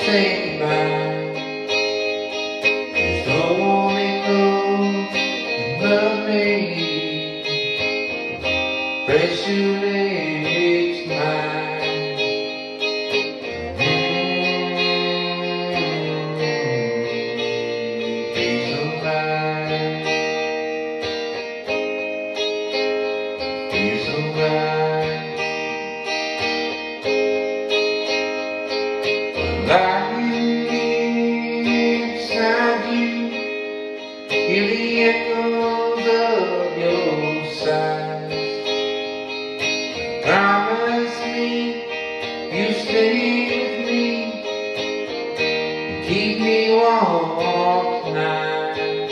say goodbye. Just hold me close and love me. Press your lips to mine. Be so right. Be so right. Lying inside you, hear the echoes of your sighs. Promise me you'll stay with me and keep me warm tonight.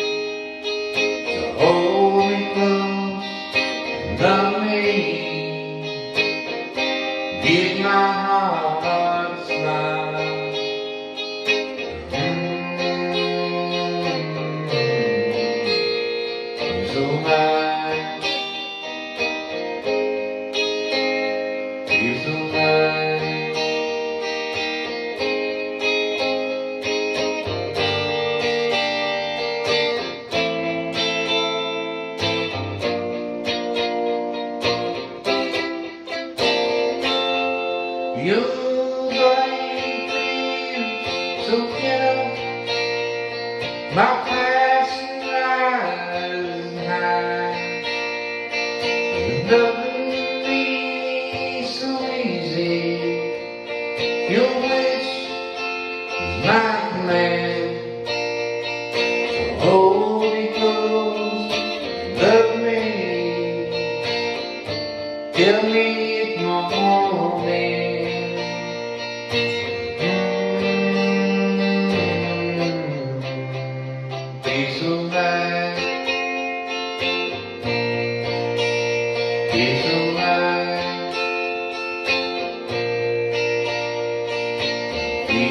So hold me close and love me. Give my heart a smile. So right, you're so right. Your body feels so gentle, my passion rises high. Loving me so easy, your wish is my command. So hold me close, love me, tell me it's my moment. Be so right. Be so right. Be